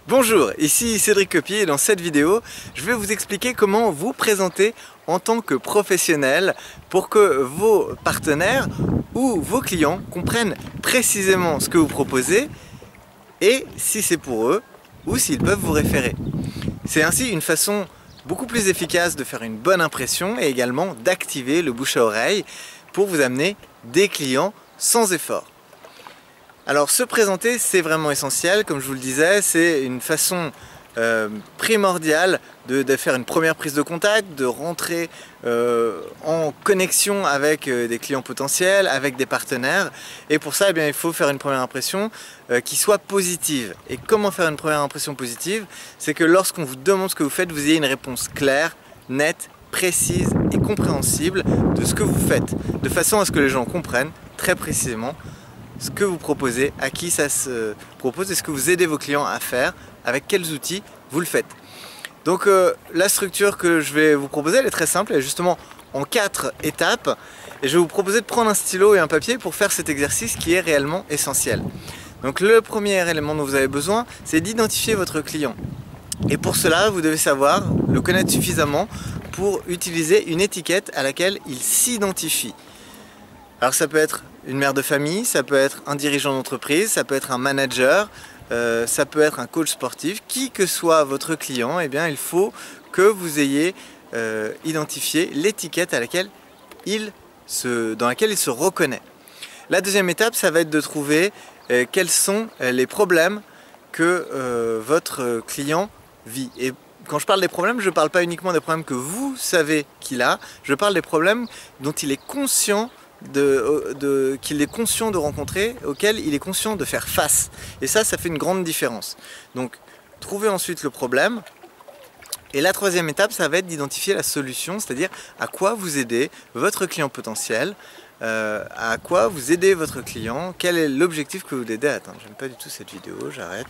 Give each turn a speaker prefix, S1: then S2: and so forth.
S1: Bonjour, ici Cédric Copier et dans cette vidéo, je vais vous expliquer comment vous présenter en tant que professionnel pour que vos partenaires ou vos clients comprennent précisément ce que vous proposez et si c'est pour eux ou s'ils peuvent vous référer. C'est ainsi une façon beaucoup plus efficace de faire une bonne impression et également d'activer le bouche à oreille pour vous amener des clients sans effort. Alors se présenter, c'est vraiment essentiel, comme je vous le disais, c'est une façon primordiale de faire une première prise de contact, de rentrer en connexion avec des clients potentiels, avec des partenaires. Et pour ça, eh bien, il faut faire une première impression qui soit positive. Et comment faire une première impression positive? C'est que lorsqu'on vous demande ce que vous faites, vous ayez une réponse claire, nette, précise et compréhensible de ce que vous faites, de façon à ce que les gens comprennent très précisément ce que vous proposez, à qui ça se propose et ce que vous aidez vos clients à faire, avec quels outils vous le faites. Donc la structure que je vais vous proposer, elle est très simple, elle est justement en 4 étapes et je vais vous proposer de prendre un stylo et un papier pour faire cet exercice qui est réellement essentiel. Donc le premier élément dont vous avez besoin, c'est d'identifier votre client. Et pour cela, vous devez savoir le connaître suffisamment pour utiliser une étiquette à laquelle il s'identifie. Alors ça peut être une mère de famille, ça peut être un dirigeant d'entreprise, ça peut être un manager, ça peut être un coach sportif. Qui que soit votre client, eh bien, il faut que vous ayez identifié l'étiquette dans laquelle il se reconnaît. La deuxième étape, ça va être de trouver quels sont les problèmes que votre client vit. Et quand je parle des problèmes, je ne parle pas uniquement des problèmes que vous savez qu'il a, je parle des problèmes dont il est conscient qu'il est conscient de rencontrer, auquel il est conscient de faire face. Et ça fait une grande différence. Donc, trouvez ensuite le problème. Et la troisième étape, ça va être d'identifier la solution, c'est-à-dire à quoi vous aidez votre client potentiel, à quoi vous aidez votre client, quel est l'objectif que vous l'aidez à atteindre. J'aime pas du tout cette vidéo, j'arrête.